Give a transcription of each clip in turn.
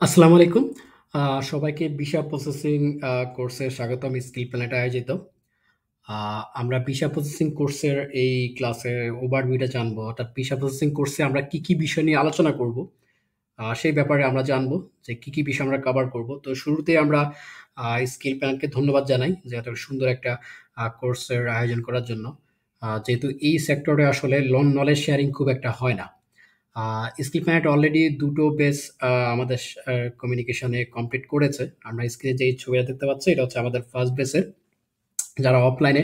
আসসালামু আলাইকুম। আ সবাইকে ভিসা প্রসেসিং কোর্সে স্বাগতম স্কিল প্ল্যানেট আয়োজিত। আ আমরা ভিসা প্রসেসিং কোর্সের এই ক্লাসে ওভারভিউটা জানবো। অর্থাৎ ভিসা প্রসেসিং কোর্সে আমরা কি বিষয় নিয়ে আলোচনা করব, সেই ব্যাপারে আমরা জানবো যে কি বিষয় আমরা কভার করব। তো শুরুতেই আমরা আ স্কিল প্ল্যানেটকে ধন্যবাদ জানাই যে এত সুন্দর একটা কোর্সের আয়োজন করার জন্য। যেহেতু এই সেক্টরে আসলে নলেজ শেয়ারিং খুব একটা হয় না। আ স্কিল প্ল্যানেট অলরেডি ২ টো বেস আমাদের কমিউনিকেশনে কমপ্লিট করেছে। আমরা স্ক্রিনে যেই ছবিটা দেখতে পাচ্ছি, এটা হচ্ছে আমাদের ফার্স্ট বেসের যারা অফলাইনে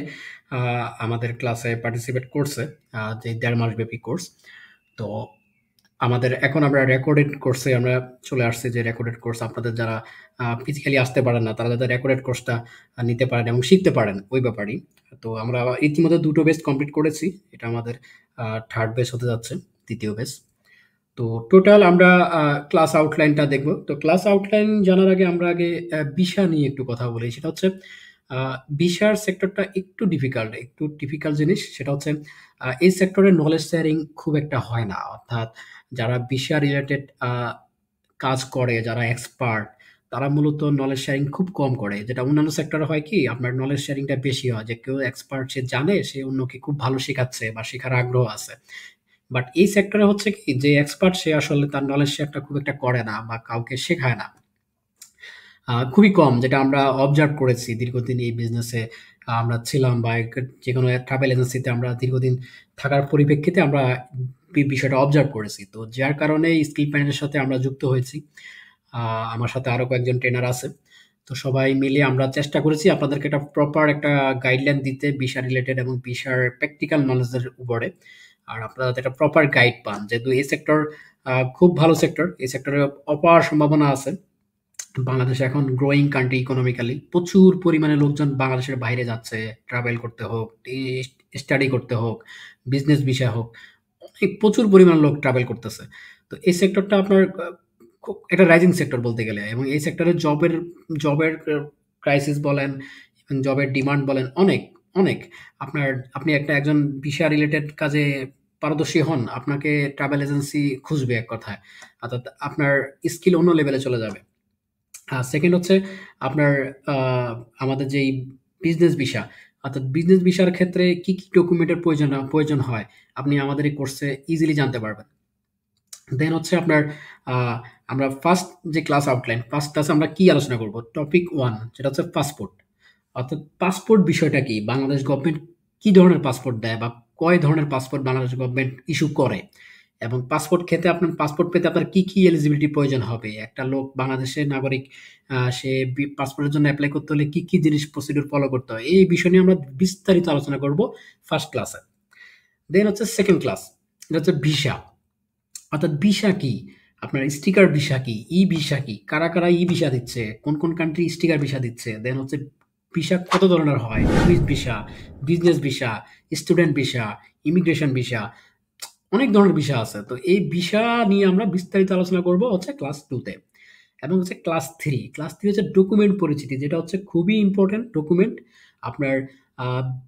আ আমাদের ক্লাসে পার্টিসিপেট করছে, যে ১.৫ মাসব্যাপী কোর্স। তো আমাদের এখন আমরা রেকর্ডেড কোর্সে আমরা চলে আসছি, যে রেকর্ডেড কোর্স আপনাদের যারা ফিজিক্যালি আসতে পারেন না, তারা যাতে রেকর্ডেড কোর্সটা নিতে পারেন এবং শিখতে পারেন ওই ব্যাপারেই। তো আমরা ইতিমধ্যে ২ টো বেস কমপ্লিট করেছি। এটা আমাদের 3rd বেস হতে যাচ্ছে, ৩য় বেস। তো টোটাল আমরা আ ক্লাস আউটলাইনটা দেখব। তো ক্লাস আউটলাইন জানার আগে আমরা আগে ভিসা নিয়ে একটু কথা বলি। সেটা হচ্ছে আ ভিসার সেক্টরটা একটু ডিফিকাল্ট জিনিস। সেটা হচ্ছে এই সেক্টরে নলেজ শেয়ারিং খুব একটা হয় না। অর্থাৎ যারা ভিসা রিলেটেড কাজ করে, যারা এক্সপার্ট, তারা মূলত নলেজ শেয়ারিং খুব কম করে। যেটা অন্যান্য সেক্টরে হয় কি, আপনার নলেজ শেয়ারিংটা বেশি হয়। যে কেউ এক্সপার্ট, সে জানে, সে অন্যকে খুব ভালো শেখাচ্ছে বা শেখার আগ্রহ আছে। বাট এই সেক্টরে হচ্ছে কি, যে এক্সপার্ট সে আসলে তার নলেজ শেয়ারটা খুব একটা করে না বা কাউকে শেখায় না। খুবই কম, যেটা আমরা অবজার্ভ করেছি দীর্ঘদিন এই বিজনেসে আমরা ছিলাম, বা যেকোনো ট্রাভেল এজেন্সিতে আমরা দীর্ঘদিন থাকার পরিপ্রেক্ষিতে আমরা বিষয়টা অবজার্ভ করেছি। তো যার কারণে স্কিল প্ল্যানেটের সাথে আমরা যুক্ত হয়েছি। আ আমার সাথে আরো কয়েকজন ট্রেনার আছে। তো সবাই মিলে আমরা চেষ্টা করেছি আপনাদেরকে একটা প্রপার একটা গাইডলাইন দিতে ভিসা রিলেটেড এবং ভিসার প্র্যাকটিক্যাল নলেজ এর উপরে। আর আপনারা যাতে একটা প্রপার গাইড পান। যেহেতু এই সেক্টর খুব ভালো সেক্টর। এই সেক্টরে অপার সম্ভাবনা আছে। বাংলাদেশ এখন গ্রোইং কান্ট্রি ইকোনমিক্যালি। প্রচুর পরিমাণে লোকজন বাংলাদেশের বাইরে যাচ্ছে। ট্রাভেল করতে হোক, স্টাডি করতে হোক, বিজনেস ভিসা হোক। প্রচুর পরিমাণ লোক ট্রাভেল করতেছে। তো এই সেক্টরটা আপনার খুব একটা রাইজিং সেক্টর বলতে গেলে, এবং এই সেক্টরে জবের ক্রাইসিস বলেন, জবের ডিমান্ড বলেন, অনেক, অনেক। আপনার আপনি একজন ভিসা রিলেটেড কাজে পারদর্শী হন, আপনাকে ট্রাভেল এজেন্সি খুঁজবে এক কথায়। অর্থাৎ আপনার স্কিল অন্য লেভেলে চলে যাবে। সেকেন্ড হচ্ছে আপনার আ আমাদের যেই বিজনেস ভিসা, অর্থাৎ বিজনেস ভিসার ক্ষেত্রে কি ডকুমেন্টের প্রয়োজন হয়, আপনি আমাদের এই কোর্সে ইজিলি জানতে পারবেন। দেন হচ্ছে আপনার আ আমরা ফার্স্ট ক্লাসে আমরা কি আলোচনা করব? টপিক 1, যেটা হচ্ছে পাসপোর্ট। অর্থাৎ পাসপোর্ট বিষয়টা কি? বাংলাদেশ গভর্নমেন্ট কি ধরনের পাসপোর্ট দেয়, বা কয় ধরনের পাসপোর্ট বাংলাদেশ গভর্নমেন্ট ইস্যু করে? এবং পাসপোর্ট পেতে আপনার কি এলিজিবিলিটি প্রয়োজন হবে? একটা লোক বাংলাদেশের নাগরিক, সে পাসপোর্টের জন্য এপ্লাই করতে হলে কি জিনিস প্রসিডিউর ফলো করতে হয়? এই বিষয় নিয়ে আমরা বিস্তারিত আলোচনা করব ফার্স্ট ক্লাসে। দেন হচ্ছে সেকেন্ড ক্লাস। এটা হচ্ছে ভিসা। অর্থাৎ ভিসা কি? আপনার স্টিকার ভিসা কি? ই-ভিসা কি? কারা ই-ভিসা দিচ্ছে? কোন কান্ট্রি স্টিকার ভিসা দিচ্ছে? দেন হচ্ছে ভিসা কত ধরনের হয়? Tourist visa, business visa, student visa, immigration visa, অনেক ধরনের ভিসা আছে। তো এই ভিসা নিয়ে আমরা বিস্তারিত আলোচনা করব হচ্ছে ক্লাস 2 তে। এবং হচ্ছে ক্লাস 3। ক্লাস 3 হচ্ছে ডকুমেন্ট পরিচিতি, যেটা হচ্ছে খুবই ইম্পোর্টেন্ট ডকুমেন্ট। আপনার আ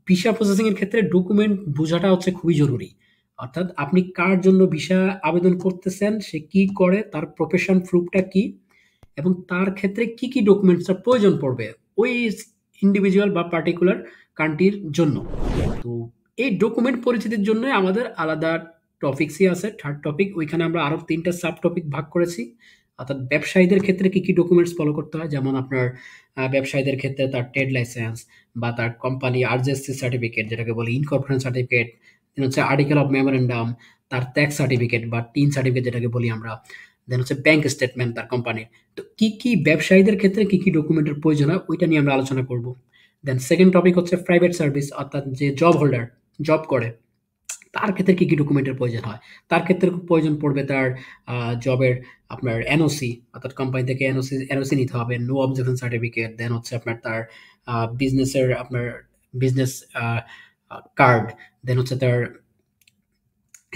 ভিসা প্রসেসিং এর ক্ষেত্রে ডকুমেন্ট বোঝাটা হচ্ছে খুবই জরুরি। অর্থাৎ আপনি কার জন্য ভিসা আবেদন করতেছেন, সে কি করে, তার প্রফেশন প্রুফটা কি, এবং তার ক্ষেত্রে কি ডকুমেন্টস এর প্রয়োজন পড়বে ওই ইন্ডিভিজুয়াল বা পার্টিকুলার কান্ট্রির জন্য। তো এই ডকুমেন্ট পরিচিতির জন্যই আমাদের আলাদা টপিকসই আছে। 3rd টপিক, ওইখানে আমরা আরো ৩ টা সাব টপিক ভাগ করেছি। অর্থাৎ ব্যবসায়ীদের ক্ষেত্রে কি ডকুমেন্টস ফলো করতে হয়? যেমন আপনার ব্যবসায়ীদের ক্ষেত্রে তার ট্রেড লাইসেন্স বা তার কোম্পানি আরজেসি সার্টিফিকেট, যেটাকে বলি ইনকর্পোরেশন সার্টিফিকেট, দেন হচ্ছে আর্টিকেল অফ মেমোরেন্ডাম, তার ট্যাক্স সার্টিফিকেট বা টিন সার্টিফিকেট যেটাকে বলি আমরা। দেন হচ্ছে ব্যাংক স্টেটমেন্ট তার কোম্পানির। তো কি ব্যবসায়ীদের ক্ষেত্রে কি ডকুমেন্টের প্রয়োজন হয়, ওইটা নিয়ে আমরা আলোচনা করব। দেন সেকেন্ড টপিক হচ্ছে প্রাইভেট সার্ভিস, অর্থাৎ যে জব হোল্ডার, জব করে, তার ক্ষেত্রে কি ডকুমেন্টের প্রয়োজন হয়? তার ক্ষেত্রে প্রয়োজন পড়বে তার আ জবের আপনার এনওসি, অর্থাৎ কোম্পানি থেকে এনওসি নিতে হবে, নো অবজেকশন সার্টিফিকেট, দেন হচ্ছে আপনার তার বিজনেসের আপনার বিজনেস আ আ কার্ড, দেন হচ্ছে তার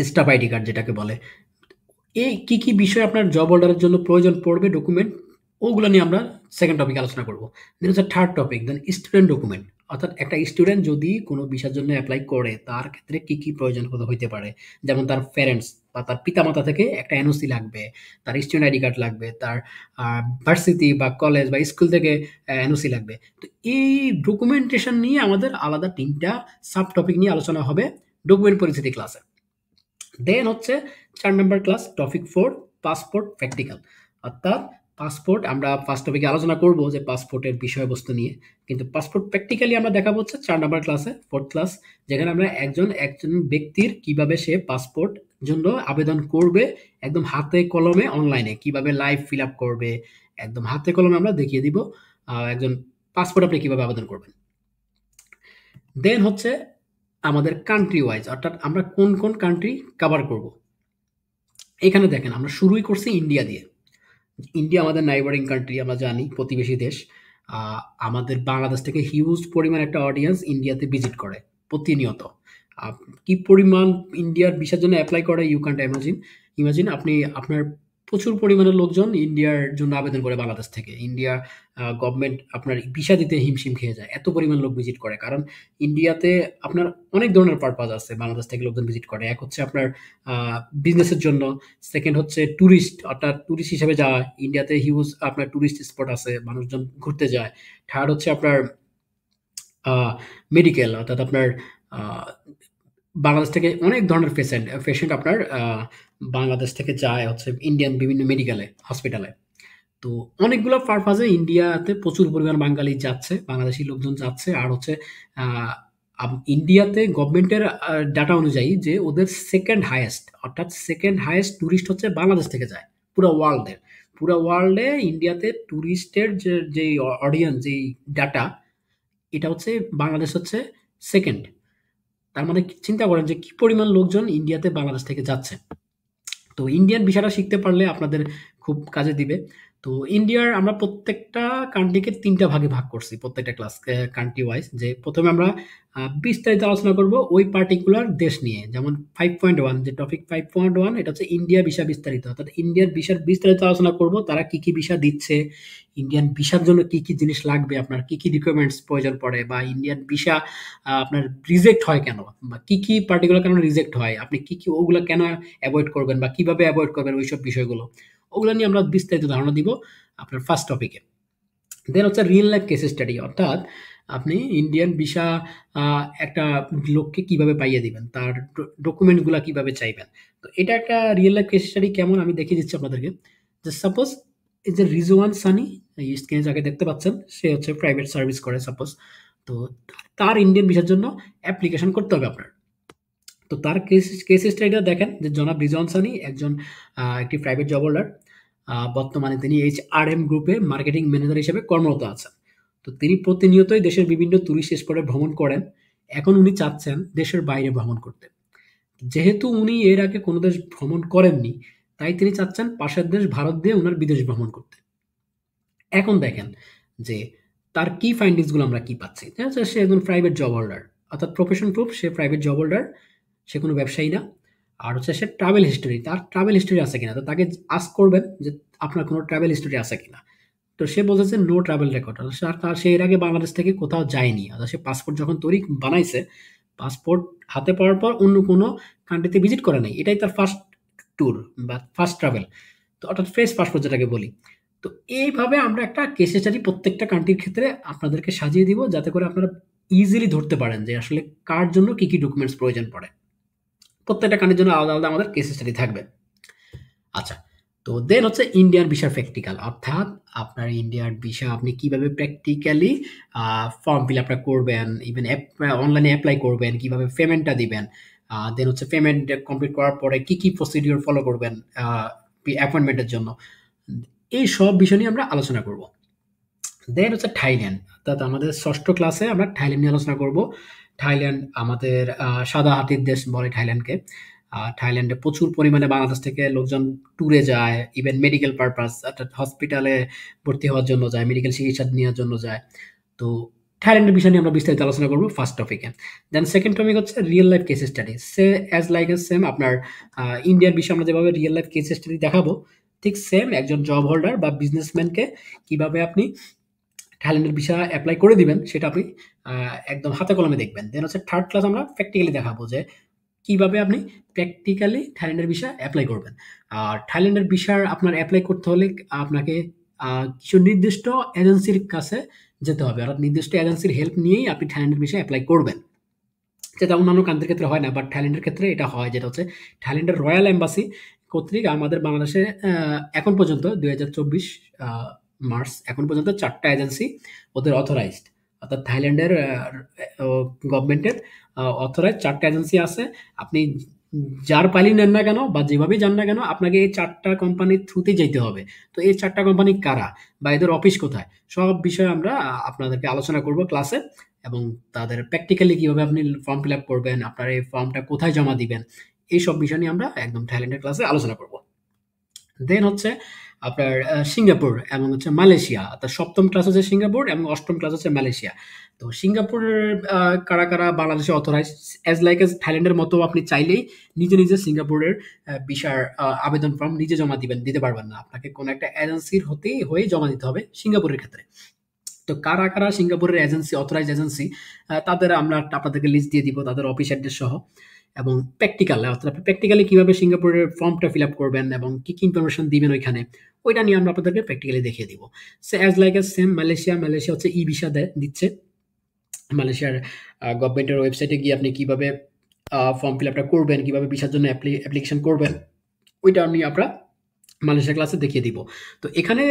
স্টাফ আইডি কার্ড যেটাকে বলে। এই কি বিষয় আপনার জব হোল্ডারের জন্য প্রয়োজন পড়বে ডকুমেন্ট, ওগুলা নিয়ে আমরা সেকেন্ড টপিকে আলোচনা করব। দেন হচ্ছে third topic, then student document. অর্থাৎ একটা স্টুডেন্ট যদি কোনো ভিসার জন্য এপ্লাই করে, তার ক্ষেত্রে কি প্রয়োজন হইতে পারে? যেমন তার প্যারেন্টস। বা তার পিতামাতা থেকে একটা এনওসি লাগবে, তার স্টুডেন্ট আইডি কার্ড লাগবে, তার ভার্সিটি বা কলেজ বা স্কুল থেকে এনওসি লাগবে। তো এই ডকুমেন্টেশন নিয়ে আমাদের আলাদা ৩টা সাব টপিক নিয়ে আলোচনা হবে ডকুমেন্ট পরিচিতি ক্লাসে। দেন হচ্ছে ৪ number class topic 4 passport practical. অর্থাৎ পাসপোর্ট আমরা ফার্স্ট টপিকে আলোচনা করব যে পাসপোর্টের বিষয়বস্তু নিয়ে। কিন্তু পাসপোর্ট প্র্যাকটিক্যালি আমরা দেখাবো হচ্ছে ৪ নাম্বার ক্লাসে 4th ক্লাস, যেখানে আমরা একজন ব্যক্তির কিভাবে সে পাসপোর্ট জন্য আবেদন করবে একদম হাতে কলমে অনলাইনে কিভাবে লাইভ ফিল আপ করবে একদম হাতে কলমে আমরা দেখিয়ে দিব একজন পাসপোর্ট আপনি কিভাবে আবেদন করবেন। দেন হচ্ছে আমাদের কান্ট্রি ওয়াইজ, অর্থাৎ আমরা কোন কোন কান্ট্রি কভার করব। এখানে দেখেন আমরা শুরুই করছি ইন্ডিয়া দিয়ে। ইন্ডিয়া আমাদের নাইবারিং কান্ট্রি, আমরা জানি প্রতিবেশী দেশ। আমাদের বাংলাদেশ থেকে হিউজ পরিমাণ একটা অডিয়েন্স ইন্ডিয়াতে ভিজিট করে প্রতিনিয়ত। কি পরিমাণ ইন্ডিয়ার ভিসার জন্য অ্যাপ্লাই করে ইউ ক্যান্ট ইমাজিন। ইমাজিন আপনি আপনার প্রচুর পরিমাণের লোকজন ইন্ডিয়ার জন্য আবেদন করে বাংলাদেশ থেকে। ইন্ডিয়া গভর্নমেন্ট আপনার ভিসা দিতে হিমশিম খেয়ে যায়, এত পরিমাণ লোক ভিজিট করে। কারণ ইন্ডিয়াতে আপনার অনেক ধরনের পারপাস আছে বাংলাদেশ থেকে লোকজন ভিজিট করে। এক হচ্ছে আপনার বিজনেসের জন্য, সেকেন্ড হচ্ছে ট্যুরিস্ট, অর্থাৎ ট্যুরিস্ট হিসেবে যাওয়া। ইন্ডিয়াতে হিউজ আপনার ট্যুরিস্ট স্পট আছে, মানুষজন ঘুরতে যায়। থার্ড হচ্ছে আপনার মেডিকেল, অর্থাৎ আপনার বাংলাদেশ থেকে অনেক ধরনের পেশেন্ট আপনার বাংলাদেশ থেকে যায় হচ্ছে ইন্ডিয়ান বিভিন্ন মেডিকেলে, হসপিটালে। তো অনেকগুলো পারপাজে ইন্ডিয়াতে প্রচুর পরিমাণ বাঙালি যাচ্ছে, বাংলাদেশী লোকজন যাচ্ছে। আর হচ্ছে ইন্ডিয়াতে গভর্নমেন্টের ডাটা অনুযায়ী যে ওদের সেকেন্ড হাইয়েস্ট, অর্থাৎ সেকেন্ড হাইয়েস্ট ট্যুরিস্ট হচ্ছে বাংলাদেশ থেকে যায় পুরো ওয়ার্ল্ডে ইন্ডিয়াতে ট্যুরিস্টের যে অডিয়েন্স, যেই ডাটা, এটা হচ্ছে বাংলাদেশ হচ্ছে সেকেন্ড। তার মানে চিন্তা করেন যে কি পরিমাণ লোকজন ইন্ডিয়াতে বাংলাদেশ থেকে যাচ্ছে। তো ইন্ডিয়ান ভিসাটা শিখতে পারলে আপনাদের খুব কাজে দিবে। তো ইন্ডিয়ার আমরা প্রত্যেকটা কান্ট্রিকে ৩টা ভাগে ভাগ করছি, প্রত্যেকটা ক্লাস কান্ট্রি ওয়াইজ। যে প্রথমে আমরা বিস্তারিত আলোচনা করব ওই পার্টিকুলার দেশ নিয়ে। যেমন 5.1 যে টপিক 5.1 এটা হচ্ছে ইন্ডিয়া ভিসা বিস্তারিত, অর্থাৎ ইন্ডিয়ার ভিসার বিস্তারিত আলোচনা করব। তারা কি কি ভিসা দিচ্ছে, ইন্ডিয়ান ভিসার জন্য কি কি জিনিস লাগবে, আপনার কি কি রিকোয়ারমেন্টস প্রয়োজন পড়ে, বা ইন্ডিয়ান ভিসা আপনার রিজেক্ট হয় কেন, বা কি কি পার্টিকুলার কারণে রিজেক্ট হয়, আপনি কি কি ওগুলো কেন অ্যাভয়েড করবেন বা কিভাবে অ্যাভয়েড করবেন, ওইসব বিষয়গুলো ওগুলো নিয়ে আমরা বিস্তারিত ধারণা দিব আপনার ফার্স্ট টপিকে। দেন হচ্ছে রিয়েল লাইফ কেস স্টাডি, অর্থাৎ আপনি ইন্ডিয়ান ভিসা একটা লোককে কিভাবে পাইয়ে দিবেন, তার ডকুমেন্টগুলো কিভাবে চাইবেন। তো এটা একটা রিয়েল লাইফ কেস স্টাডি। কেমন আমি দেখিয়ে দিচ্ছি আপনাদেরকে। যে সাপোজ এই যে রিজওয়ান সানি, এই স্ক্রিনে যাকে দেখতে পাচ্ছেন, সে হচ্ছে প্রাইভেট সার্ভিস করে সাপোজ। তো তার ইন্ডিয়ান ভিসার জন্য অ্যাপ্লিকেশন করতে হবে আপনার। তো তার কেস স্টাডিটা দেখেন যে জনাব রিজওয়ান সানি একটি প্রাইভেট জব হোল্ডার। বর্তমানে তিনি HRM গ্রুপে মার্কেটিং ম্যানেজার হিসেবে কর্মরত আছেন। তো তিনি প্রতিনিয়তই দেশের বিভিন্ন টুরিস্ট স্পটে ভ্রমণ করেন। এখন উনি চাচ্ছেন দেশের বাইরে ভ্রমণ করতে। যেহেতু উনি এর আগে কোনো দেশ ভ্রমণ করেননি, তাই তিনি চাচ্ছেন পাশের দেশ ভারত দিয়ে উনার বিদেশ ভ্রমণ করতে। এখন দেখেন যে তার কি ফাইন্ডিংসগুলো আমরা কি পাচ্ছি। সে একজন প্রাইভেট জব হোল্ডার, অর্থাৎ প্রফেশন প্রুফ সে প্রাইভেট জব হোল্ডার, সে কোনো ব্যবসায়ী না। আর হচ্ছে সে ট্রাভেল হিস্টোরি, তার ট্রাভেল হিস্টোরি আছে কিনা। তো তাকে আস্ক করবেন যে আপনার কোনো ট্রাভেল হিস্টোরি আছে কিনা। তো সে বলতেছে নো ট্রাভেল রেকর্ড। সে এর আগে বাংলাদেশ থেকে কোথাও যায়নি। অর্থাৎ সে পাসপোর্ট যখন তৈরি বানাইছে, পাসপোর্ট হাতে পাওয়ার পর অন্য কোনো কান্ট্রিতে ভিজিট করে নাই। এটাই তার ফার্স্ট ট্যুর বা ফার্স্ট ট্রাভেল। তো অর্থাৎ ফ্রেশ পাসপোর্ট যেটাকে বলি। তো এইভাবে আমরা একটা কেস স্টাডি প্রত্যেকটা কান্ট্রির ক্ষেত্রে আপনাদেরকে সাজিয়ে দিব, যাতে করে আপনারা ইজিলি ধরতে পারেন যে আসলে কার জন্য কি কি ডকুমেন্টস প্রয়োজন পড়ে। প্রত্যেকটা কান্ট্রির জন্য আলাদা আলাদা আমাদের কেস স্টাডি থাকবে। আচ্ছা, তো দেন হচ্ছে ইন্ডিয়ান ভিসার প্র্যাকটিক্যাল, অর্থাৎ আপনার ইন্ডিয়ার ভিসা আপনি কিভাবে প্র্যাকটিক্যালি ফর্ম ফিল আপটা করবেন, ইভেন অনলাইনে অ্যাপ্লাই করবেন, কিভাবে পেমেন্টটা দিবেন। দেন হচ্ছে পেমেন্ট কমপ্লিট করার পরে কি কি প্রসিডিওর ফলো করবেন অ্যাপয়েন্টমেন্টের জন্য। এই সব বিষয় নিয়ে আমরা আলোচনা করব। দেন হচ্ছে থাইল্যান্ড, অর্থাৎ আমাদের ষষ্ঠ ক্লাসে আমরা থাইল্যান্ড নিয়ে আলোচনা করব। থাইল্যান্ড আমাদের সাদা হাতির দেশ বলে থাইল্যান্ডকে। থাইল্যান্ডে প্রচুর পরিমাণে বাংলাদেশ থেকে লোকজন ট্যুরে যায়, ইভেন মেডিকেল পারপাস, অর্থাৎ হসপিটালে ভর্তি হওয়ার জন্য যায়, মেডিকেল চিকিৎসা নেওয়ার জন্য যায়। তো থাইল্যান্ডের বিষয় নিয়ে আমরা বিস্তারিত আলোচনা করব ফার্স্ট টপিকে। দেন সেকেন্ড টপিক হচ্ছে real life case study. As like as same আপনার ইন্ডিয়ার বিষয়ে আমরা যেভাবে রিয়েল লাইফ কেস স্টাডি দেখাবো, ঠিক সেম একজন জব হোল্ডার বা বিজনেসম্যানকে কিভাবে আপনি থাইল্যান্ডের ভিসা এপ্লাই করে দিবেন, সেটা আপনি একদম হাতে কলমে দেখবেন। দেন হচ্ছে থার্ড ক্লাস আমরা প্র্যাকটিক্যালি দেখাবো যে কিভাবে আপনি প্র্যাকটিক্যালি থাইল্যান্ডের ভিসা এপ্লাই করবেন। আর থাইল্যান্ডের ভিসার আপনার এপ্লাই করতে হলে আপনাকে কিছু নির্দিষ্ট এজেন্সির কাছে যেতে হবে। অর্থাৎ নির্দিষ্ট এজেন্সির হেল্প নিয়েই আপনি থাইল্যান্ডের ভিসা এপ্লাই করবেন। যেটা অন্যান্য কান্ট্রির ক্ষেত্রে হয় না, বাট থাইল্যান্ডের ক্ষেত্রে এটা হয়। যেটা হচ্ছে থাইল্যান্ডের রয়্যাল এম্বাসি কর্তৃক আমাদের বাংলাদেশে এখন পর্যন্ত ২০২৪ মার্চ এখন পর্যন্ত ৪ টা এজেন্সি ওদের অথরাইজড। অর্থাৎ থাইল্যান্ডের গভর্নমেন্টের অথরাইজড ৪ টা এজেন্সি আছে। আপনি যার পালি নেন না কেন বা যেভাবেই যান না কেন, আপনাকে এই ৪ টা কোম্পানির থ্রুতেই যাইতে হবে। তো এই ৪ টা কোম্পানি কারা বা এদের অফিস কোথায়? সব বিষয়ে আমরা আপনাদেরকে আলোচনা করব ক্লাসে। এবং তাদের প্র্যাকটিক্যালি কিভাবে আপনি ফর্ম ফিল আপ করবেন, আপনার এই ফর্মটা কোথায় জমা দিবেন, এইসব বিষয় নিয়ে আমরা একদম থাইল্যান্ডের ক্লাসে আলোচনা করব। দেন হচ্ছে আপনার সিঙ্গাপুর এবং হচ্ছে মালয়েশিয়া। অর্থাৎ ৭ম ক্লাস হচ্ছে সিঙ্গাপুর এবং ৮ম ক্লাস হচ্ছে মালয়েশিয়া। তো সিঙ্গাপুরের কারা কারা বাংলাদেশে অথরাইজ, অ্যাজ লাইক এজ থাইল্যান্ডের মতো আপনি চাইলেই নিজে নিজে সিঙ্গাপুরের ভিসার আবেদন ফর্ম নিজে জমা দিতে পারবেন না। আপনাকে কোনো একটা এজেন্সির হয়ে জমা দিতে হবে সিঙ্গাপুরের ক্ষেত্রে। তো কারা কারা সিঙ্গাপুরের এজেন্সি, অথরাইজ এজেন্সি, তাদের আমরা আপনাদেরকে লিস্ট দিয়ে দিব, তাদের অফিস অ্যাড্রেস সহ। এবং প্র্যাকটিক্যাল, অর্থাৎ আপনি প্র্যাকটিক্যালি কিভাবে সিঙ্গাপুরের ফর্মটা ফিল আপ করবেন এবং কি কি ইনফরমেশন দিবেন ওইখানে, ওইটা নিয়ে আমরা আপনাদেরকে প্র্যাকটিক্যালি দেখিয়ে দিব। Say as like as same Malaysia হচ্ছে ই ভিসা দিচ্ছে। মালয়েশিয়ার গভর্নমেন্টের ওয়েবসাইটে গিয়ে আপনি কিভাবে ফর্ম ফিল আপটা করবেন, কিভাবে ভিসার জন্য অ্যাপ্লিকেশন করবেন, ওইটা নিয়ে আমরা মালয়েশিয়া ক্লাসে দেখিয়ে দিব। তো এখানে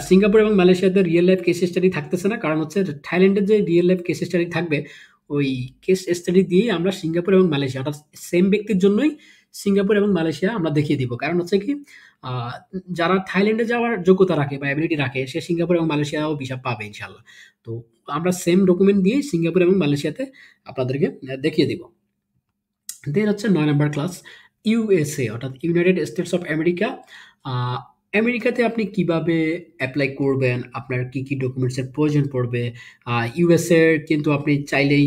সিঙ্গাপুর এবং মালয়েশিয়াতে রিয়েল লাইফ কেস স্টাডি থাকতেছে না, কারণ হচ্ছে থাইল্যান্ডের যে রিয়েল লাইফ কেস স্টাডি থাকবে, ওই কেস স্টাডি দিয়েই আমরা সিঙ্গাপুর এবং মালয়েশিয়া, অর্থাৎ সেম ব্যক্তির জন্যই সিঙ্গাপুর এবং মালয়েশিয়া আমরা দেখিয়ে দিব। কারণ হচ্ছে কি, যারা থাইল্যান্ডে যাওয়ার যোগ্যতা রাখে বা অ্যাবিলিটি রাখে, সে সিঙ্গাপুর এবং মালয়েশিয়াও ভিসা পাবে ইনশাল্লাহ। তো আমরা সেম ডকুমেন্ট দিয়েই সিঙ্গাপুর এবং মালয়েশিয়াতে আপনাদেরকে দেখিয়ে দিব। দেন হচ্ছে ৯ নাম্বার ক্লাস, ইউএসএ অর্থাৎ ইউনাইটেড স্টেটস অফ আমেরিকা। আমেরিকাতে আপনি কিভাবে অ্যাপ্লাই করবেন, আপনার কি কি ডকুমেন্টসের প্রয়োজন পড়বে। ইউএসএ কিন্তু আপনি চাইলেই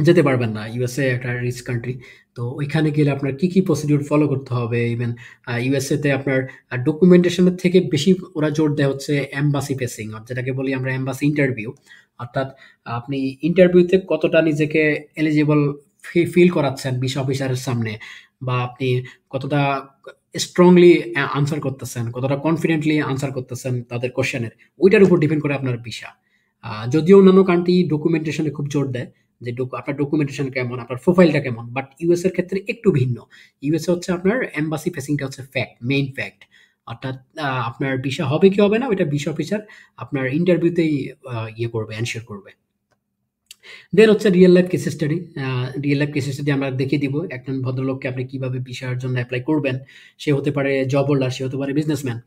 যেতে পারবেন না। ইউএসএ একটা রিচ কান্ট্রি। তো ওইখানে গেলে আপনার কি কি প্রসিডিউর ফলো করতে হবে। ইভেন ইউএসএতে আপনার ডকুমেন্টেশনের থেকে বেশি ওরা জোর দেয় হচ্ছে এম্বাসি ফেসিং, যেটাকে বলি আমরা এম্বাসি ইন্টারভিউ। অর্থাৎ আপনি ইন্টারভিউতে কতটা নিজেকে এলিজিবল ফিল করাচ্ছেন ভিসা অফিসারের সামনে, বা আপনি কতটা স্ট্রংলি আনসার করতেছেন, কতটা কনফিডেন্টলি আনসার করতেছেন তাদের কোশ্চেনের, ওইটার উপর ডিপেন্ড করে আপনার ভিসা। যদিও অন্যান্য কান্ট্রি ডকুমেন্টেশনে খুব জোর দেয় যে আপনার ডকুমেন্টেশন কেমন, আপনার প্রোফাইলটা কেমন, বাট ইউএস এর ক্ষেত্রে একটু ভিন্ন। ইউএসএ হচ্ছে আপনার এম্বাসি ফেসিংটা হচ্ছে মেইন ফ্যাক্ট। অর্থাৎ আপনার ভিসা হবে কি হবে না, ওইটা ভিসা অফিসার আপনার ইন্টারভিউতেই ইয়ে করবে, এনশিওর করবে। দেন হচ্ছে real life case study. Real life case study আমরা দেখিয়ে দিব একজন ভদ্রলোককে আপনি কিভাবে ভিসার জন্য অ্যাপ্লাই করবেন। সে হতে পারে জব হোল্ডার, সে হতে পারে বিজনেসম্যান।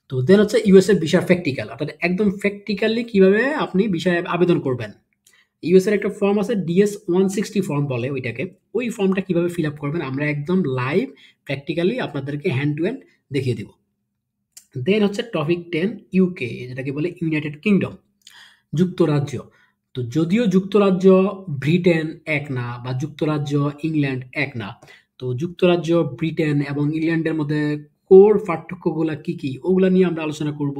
তো দেন হচ্ছে ইউএসএ ভিসার প্র্যাকটিক্যাল, অর্থাৎ একদম প্র্যাকটিক্যালি কিভাবে আপনি ভিসায় আবেদন করবেন। ইউএস এর একটা ফর্ম আছে, ডিএস 160 ফর্ম বলে ওইটাকে। ওই ফর্মটা কিভাবে ফিল আপ করবেন আমরা একদম লাইভ প্র্যাকটিক্যালি আপনাদেরকে হ্যান্ড টু হ্যান্ড দেখিয়ে দিব। দেন হচ্ছে টপিক 10, ইউকে, যেটাকে বলে ইউনাইটেড কিংডম, যুক্তরাজ্য। তো যদিও যুক্তরাজ্য ব্রিটেন এক না, বা যুক্তরাজ্য ইংল্যান্ড এক না, তো যুক্তরাজ্য ব্রিটেন এবং ইংল্যান্ডের মধ্যে কোর পার্থক্যগুলা কি কি, ওগুলা নিয়ে আমরা আলোচনা করব।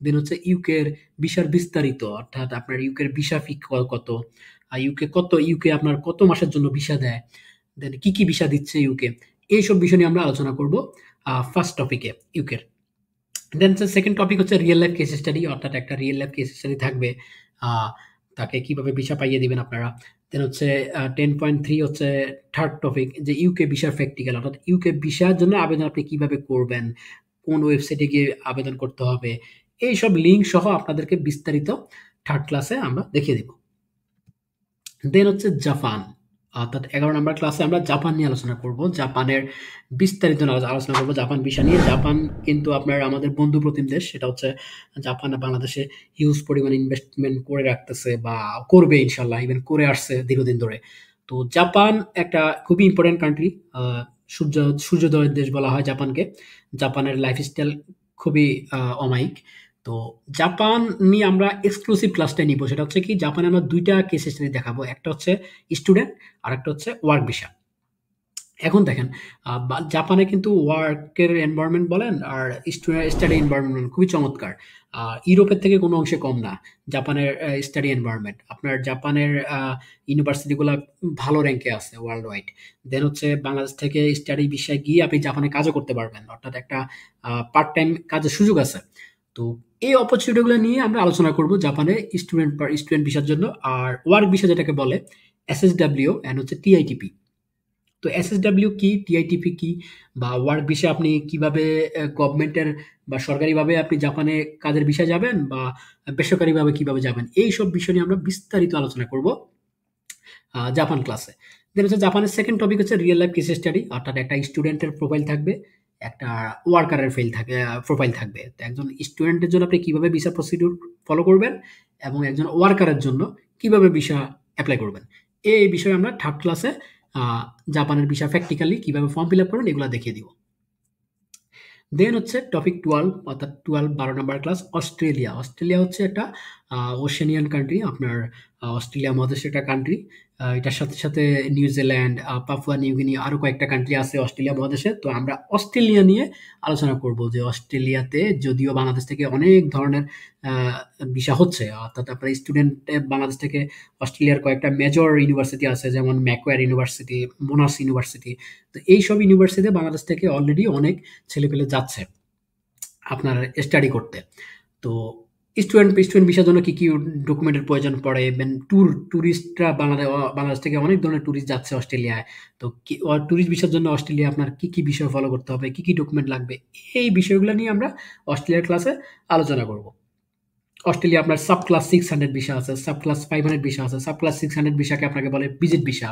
দেন হচ্ছে ইউকের ভিসার বিস্তারিত, অর্থাৎ আপনার ইউকের ভিসা ফি কত, ইউকে আপনার কত মাসের জন্য ভিসা দেয়, দেন কি কি ভিসা দিচ্ছে ইউকে, এইসব বিষয় নিয়ে আমরা আলোচনা করব ফার্স্ট টপিকে ইউকের। দেন সেকেন্ড টপিক হচ্ছে রিয়েল লাইফ কেস স্টাডি, অর্থাৎ একটা রিয়েল লাইফ কেস স্টাডি থাকবে, তাকে কিভাবে ভিসা পাইয়ে দিবেন আপনারা। দেন হচ্ছে 10.3 হচ্ছে থার্ড টপিক, যে ইউকে ভিসার প্র্যাকটিক্যাল, অর্থাৎ ইউকে ভিসার জন্য আবেদন আপনি কিভাবে করবেন, কোন ওয়েবসাইটে গিয়ে আবেদন করতে হবে, এইসব লিঙ্ক সহ আপনাদেরকে বিস্তারিত থার্ড ক্লাসে আমরা দেখিয়ে দিব। দেন হচ্ছে জাপান, অর্থাৎ 11 নম্বর ক্লাসে আমরা জাপান নিয়ে আলোচনা করব। জাপানের বিস্তারিত আলোচনা করব জাপান ভিসা নিয়ে। জাপান কিন্তু আপনার আমাদের বন্ধু প্রতিম দেশ। সেটা হচ্ছে জাপান বাংলাদেশে হিউজ পরিমাণ ইনভেস্টমেন্ট করে রাখতেছে বা করবে ইনশাল্লাহ, ইভেন করে আসছে দীর্ঘদিন ধরে। তো জাপান একটা খুবই ইম্পর্টেন্ট কান্ট্রি। সূর্যোদয়ের দেশ বলা হয় জাপানকে। জাপানের লাইফস্টাইল খুবই অমায়িক। তো জাপান নিয়ে আমরা এক্সক্লুসিভ ক্লাসটা নিব। সেটা হচ্ছে কি, জাপানে আমরা 2টা কেস স্টাডি দেখাবো। একটা হচ্ছে স্টুডেন্ট আর একটা হচ্ছে ওয়ার্ক ভিসা। এখন দেখেন জাপানে কিন্তু ওয়ার্কের এনভায়রনমেন্ট বলেন আর স্টাডি এনভায়রনমেন্ট খুবই চমৎকার। ইউরোপের থেকে কোনো অংশে কম না জাপানের স্টাডি এনভায়রনমেন্ট। আপনার জাপানের ইউনিভার্সিটিগুলো ভালো র্যাঙ্কে আছে ওয়ার্ল্ড ওয়াইড। দেন হচ্ছে বাংলাদেশ থেকে স্টাডি বিষয়ে গিয়ে আপনি জাপানে কাজও করতে পারবেন, অর্থাৎ একটা পার্ট টাইম কাজের সুযোগ আছে। তো এই অপরচুনিটিগুলো নিয়ে আমরা আলোচনা করব জাপানে স্টুডেন্ট ভিসার জন্য। আর ওয়ার্ক ভিসা যেটাকে বলে এসএসডব্লিউ এন্ড হচ্ছে টিআইটিপি। তো এসএসডব্লিউ কি, টিআইটিপি কি, বা ওয়ার্ক ভিসা আপনি কিভাবে গভর্নমেন্টের বা সরকারিভাবে আপনি জাপানে কাজের ভিসা যাবেন বা বেসরকারিভাবে কিভাবে যাবেন, এই সব বিষয় নিয়ে আমরা বিস্তারিত আলোচনা করব জাপান ক্লাসে। দেন হচ্ছে জাপানের সেকেন্ড টপিক হচ্ছে রিয়েল লাইফ কেস স্টাডি, অর্থাৎ একটা স্টুডেন্টের প্রোফাইল থাকবে, একটা ওয়ার্কারের প্রোফাইল থাকবে। তো একজন স্টুডেন্টের জন্য আপনি কিভাবে ভিসা প্রসিডিউর ফলো করবেন এবং একজন ওয়ার্কারের জন্য কিভাবে ভিসা অ্যাপ্লাই করবেন, এই বিষয়ে আমরা থার্ড ক্লাসে জাপানের ভিসা প্র্যাকটিক্যালি কিভাবে ফর্ম ফিল আপ করবেন এগুলো দেখিয়ে দিব। দেন হচ্ছে টপিক 12, অর্থাৎ 12 নম্বর ক্লাস অস্ট্রেলিয়া। অস্ট্রেলিয়া হচ্ছে একটা ওশেনিয়ান কান্ট্রি, আপনার অস্ট্রেলিয়া মহাদেশের একটা কান্ট্রি। এটার সাথে সাথে নিউজিল্যান্ড, পাপুয়া নিউগিনি, আরো কয়েকটা কান্ট্রি আছে অস্ট্রেলিয়া মহাদেশে। তো আমরা অস্ট্রেলিয়া নিয়ে আলোচনা করব যে অস্ট্রেলিয়াতে যদিও বাংলাদেশ থেকে অনেক ধরনের ভিসা হচ্ছে, অর্থাৎ আপনার স্টুডেন্ট বাংলাদেশ থেকে অস্ট্রেলিয়ার কয়েকটা মেজর ইউনিভার্সিটি আছে, যেমন ম্যাকওয়্যার ইউনিভার্সিটি, মোনাস ইউনিভার্সিটি। তো এইসব ইউনিভার্সিটিতে বাংলাদেশ থেকে অলরেডি অনেক ছেলেপেলে যাচ্ছে আপনার স্টাডি করতে। তো স্টুডেন্ট ভিসার জন্য কি কি ডকুমেন্টের প্রয়োজন পড়ে, ট্যুরিস্টরা বাংলাদেশ থেকে অনেক ধরনের ট্যুরিস্ট যাচ্ছে অস্ট্রেলিয়ায়। তো ট্যুরিস্ট ভিসার জন্য অস্ট্রেলিয়া আপনার কি কি বিষয় ফলো করতে হবে, কি কি ডকুমেন্ট লাগবে, এই বিষয়গুলো নিয়ে আমরা অস্ট্রেলিয়ার ক্লাসে আলোচনা করব। অস্ট্রেলিয়া আপনার সাব ক্লাস 600 ভিসা আছে, সাব ক্লাস 500 ভিসা আছে। সাব ক্লাস 600 ভিসাকে আপনাকে বলে ভিজিট ভিসা,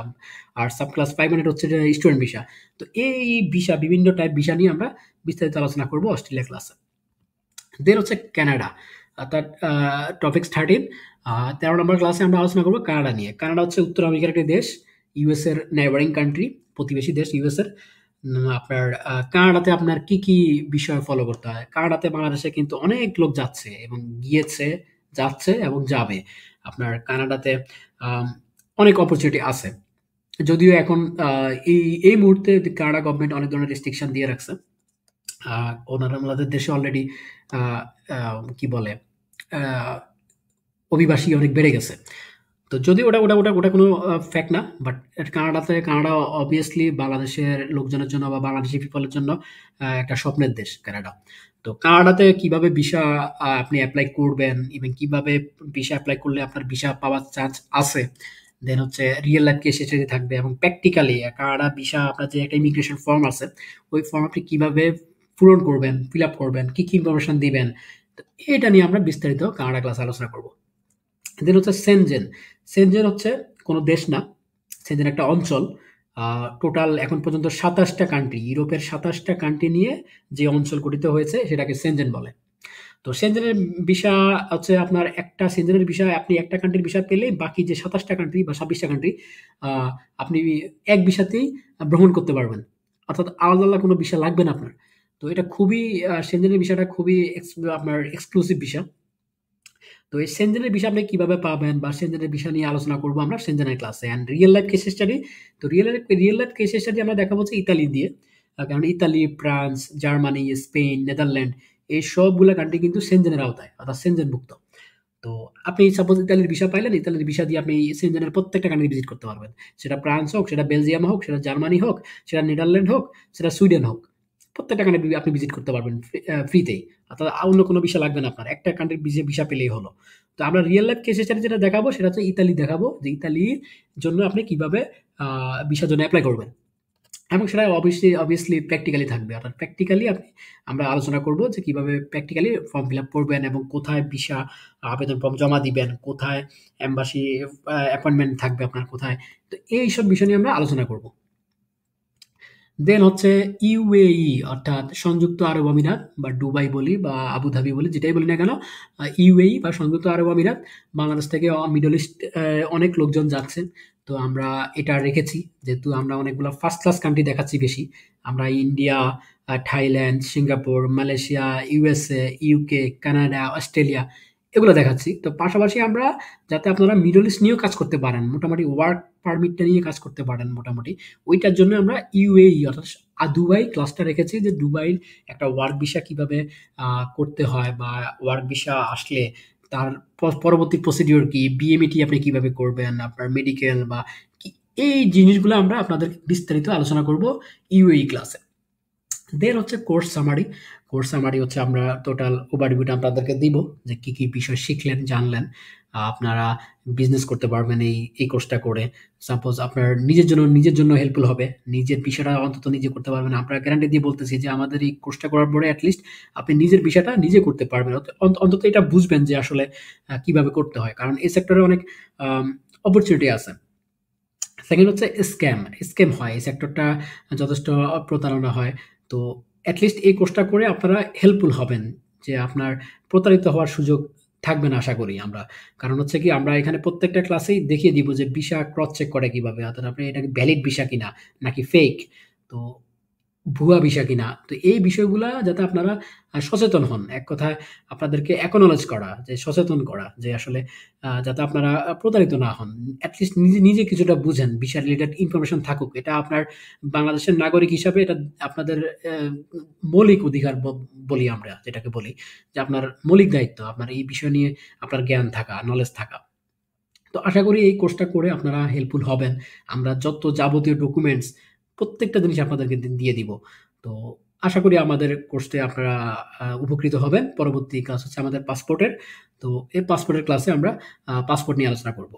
আর সাব ক্লাস 500 হচ্ছে স্টুডেন্ট ভিসা। তো এই ভিসা, বিভিন্ন টাইপ ভিসা নিয়ে আমরা বিস্তারিত আলোচনা করব অস্ট্রেলিয়া ক্লাসে। দেন হচ্ছে কানাডা, অর্থাৎ টপিক্স 13, 13 নম্বর ক্লাসে আমরা আলোচনা করবো কানাডা নিয়ে। কানাডা হচ্ছে উত্তর আমেরিকার একটি দেশ, ইউএস এর নেইবারিং কান্ট্রি, প্রতিবেশী দেশ ইউএস এর। আপনার কানাডাতে আপনার কি কি বিষয় ফলো করতে হয়। কানাডাতে বাংলাদেশে কিন্তু অনেক লোক যাচ্ছে এবং গিয়েছে, যাচ্ছে এবং যাবে। আপনার কানাডাতে আম, অনেক অপরচুনিটি আছে, যদিও এখন এই এই মুহূর্তে কানাডা গভর্নমেন্ট অনেক ধরনের রেস্ট্রিকশন দিয়ে রাখছে। ওনাদের দেশে অলরেডি কি বলে আহ, অভিবাসী অনেক বেড়ে গেছে। তো যদি ওটা ওটা ওটা ওটা কোনো ফ্যাক্ট না, বাট কানাডা অবভিয়াসলি বাংলাদেশের লোকজনের জন্য বা বাংলাদেশি পিপলের জন্য একটা স্বপ্নের দেশ কানাডা। তো কানাডাতে কিভাবে ভিসা আপনি অ্যাপ্লাই করবেন এবং কিভাবে ভিসা অ্যাপ্লাই করলে আপনার ভিসা পাওয়ার চান্স আছে, দেন হচ্ছে রিয়েল লাইফ কেস স্টাডি থাকবে এবং প্র্যাকটিক্যালি কানাডা ভিসা আপনার যে একটা ইমিগ্রেশন ফর্ম আছে, ওই ফর্ম আপনি কিভাবে পূরণ করবেন, ফিল আপ করবেন, কি কি ইনফরমেশন দিবেন, তো এটা নিয়ে আমরা বিস্তারিত কানাডা ক্লাস আলোচনা করব। দেন হচ্ছে সেনজেন। সেনজেন হচ্ছে কোনো দেশ না, সেনজেন একটা অঞ্চল। টোটাল এখন পর্যন্ত 27টা কান্ট্রি, ইউরোপের 27টা কান্ট্রি নিয়ে যে অঞ্চল গঠিত হয়েছে সেটাকে সেনজেন বলে। তো সেনজেনের ভিসা হচ্ছে আপনার একটা সেনজেনের ভিসা, আপনি একটা কান্ট্রির ভিসা পেলেই বাকি যে 27টা কান্ট্রি বা 26টা কান্ট্রি আপনি এক ভিসাতেই ভ্রমণ করতে পারবেন, অর্থাৎ আলাদা আলাদা কোনো ভিসা লাগবে না আপনার। তো এটা খুবই সেনজেনের ভিসাটা খুবই আপনার এক্সক্লুসিভ ভিসা। তো এই সেনজেনের বিষয় আপনি কিভাবে পাবেন বা সেনজেনের বিষয় নিয়ে আলোচনা করবো আমরা সেনজেনের ক্লাসে। And real life case study, তো রিয়েল লাইফ কেস স্টাডি আমরা দেখাবো হচ্ছে ইতালি দিয়ে। কারণ Italy, France, Germany, Spain, Netherland, এই সবগুলা কান্ট্রি কিন্তু সেনজেনের আওতায়, অর্থাৎ সেনজেনভুক্ত। তো আপনি সাপোজ ইতালির ভিসা পাইলেন, ইতালির ভিসা দিয়ে আপনি সেনজেনের প্রত্যেকটা কান্ট্রি ভিজিট করতে পারবেন। সেটা ফ্রান্স হোক, সেটা বেলজিয়াম হোক, সেটা জার্মানি হোক, সেটা নেদারল্যান্ড হোক, সেটা সুইডেন হোক, প্রত্যেকটা কান্ট্রি আপনি ভিজিট করতে পারবেন ফ্রিতেই, অর্থাৎ অন্য কোনো ভিসা লাগবে না আপনার, একটা কান্ট্রির ভিসা পেলেই হলো। তো আমরা রিয়েল লাইফ কেস স্টাডি যেটা দেখাবো সেটা হচ্ছে ইতালি দেখাবো, যে ইতালির জন্য আপনি কিভাবে ভিসার জন্য অ্যাপ্লাই করবেন, এবং সেটা অবভিয়াসলি প্র্যাকটিক্যালি থাকবে। অর্থাৎ প্র্যাকটিক্যালি আমরা আলোচনা করব যে কিভাবে প্র্যাকটিক্যালি ফর্ম ফিল আপ করবেন এবং কোথায় ভিসা আবেদন ফর্ম জমা দিবেন, কোথায় এম্বাসি অ্যাপয়েন্টমেন্ট থাকবে আপনার কোথায়। তো এইসব বিষয় নিয়ে আমরা আলোচনা করব। দেন হচ্ছে ইউএই, অর্থাৎ সংযুক্ত আরব আমিরাত বা দুবাই বলি বা আবুধাবি বলি, যেটাই বলি না কেন, ইউএই বা সংযুক্ত আরব আমিরাত। বাংলাদেশ থেকে মিডল ইস্ট অনেক লোকজন যাচ্ছে। তো আমরা এটা রেখেছি, যেহেতু আমরা অনেকগুলো ফার্স্ট ক্লাস কান্ট্রি দেখাচ্ছি বেশি। আমরা India, Thailand, Singapore, Malaysia, USA, UK, Canada, Australia, এগুলো দেখাচ্ছি। তো পাশাপাশি আমরা যাতে আপনারা মিডল ইস্ট নিয়েও কাজ করতে পারেন। মোটামুটি ওয়ার্ক পারমিটটা নিয়ে কাজ করতে পারেন মোটামুটি। ওইটার জন্য আমরা UAE অর্থাৎ দুবাই ক্লাসটা রেখেছি যে দুবাইর একটা ওয়ার্ক ভিসা কিভাবে করতে হয় বা ওয়ার্ক ভিসা আসলে তার পরবর্তী প্রসিডিওর কি, BMET আপনি কিভাবে করবেন, আপনার মেডিকেল বা কি এই জিনিসগুলো আমরা আপনাদেরকে বিস্তারিত আলোচনা করব UAE ক্লাসে। দেন হচ্ছে কোর্স সামারি। কোর্স সামারি হচ্ছে আমরা টোটাল ওভারভিউটা আপনাদেরকে দিব যে কি কি বিষয় শিখলেন জানলেন। আপনারা বিজনেস করতে পারবেন এই কোর্সটা করে। সাপোজ আপনার নিজের জন্য হেল্পফুল হবে। নিজের বিষয়টা অন্তত নিজে করতে পারবেন। আমরা গ্যারান্টি দিয়ে বলতেছি যে আমাদের এই কোর্সটা করার পরে এটলিস্ট আপনি নিজের বিষয়টা নিজে করতে পারবেন। অন্তত এটা বুঝবেন যে আসলে কিভাবে করতে হয়। কারণ এই সেক্টরে অনেক অপরচুনিটি আছে। সেকেন্ড হচ্ছে স্ক্যাম। স্ক্যাম হয়। এই সেক্টরটা যথেষ্ট প্রতারণা হয়। তো এটলিস্ট এই কোর্সটা করে আপনারা হেল্পফুল হবেন। যে আপনার প্রতারিত হওয়ার সুযোগ থাকবে না আশা করি আমরা। কারণ হচ্ছে কি আমরা এখানে প্রত্যেকটা ক্লাসেই দেখিয়ে দিব যে ভিসা ক্রস চেক করে কিভাবে। অর্থাৎ আপনি এটা ভ্যালিড ভিসা কিনা নাকি ফেক। তো ভুয়া ভিসা কিনা। তো এই বিষয়গুলা যাতে আপনারা সচেতন হন। এক কথায় আপনাদেরকে acknowledge করা যে সচেতন করা যে আসলে যাতে আপনারা প্রতারিত না হন। এটলিস্ট নিজে কিছুটা বুঝেন। ভিসা রিলেটেড ইনফরমেশন থাকুক। এটা আপনার বাংলাদেশের নাগরিক হিসাবে এটা আপনাদের মৌলিক অধিকার বলি আমরা যেটাকে বলি। যে আপনার মৌলিক দায়িত্ব। আপনার এই বিষয় নিয়ে আপনার জ্ঞান থাকা, নলেজ থাকা। তো আশা করি এই কোর্সটা করে আপনারা হেল্পফুল হবেন। আমরা যত যাবতীয় ডকুমেন্টস প্রত্যেকটা জিনিস আপনাদেরকে দিয়ে দিব। তো আশা করি আমাদের কোর্সে আপনারা উপকৃত হবেন। পরবর্তী ক্লাস হচ্ছে আমাদের পাসপোর্টের। তো এই পাসপোর্টের ক্লাসে আমরা পাসপোর্ট নিয়ে আলোচনা করব।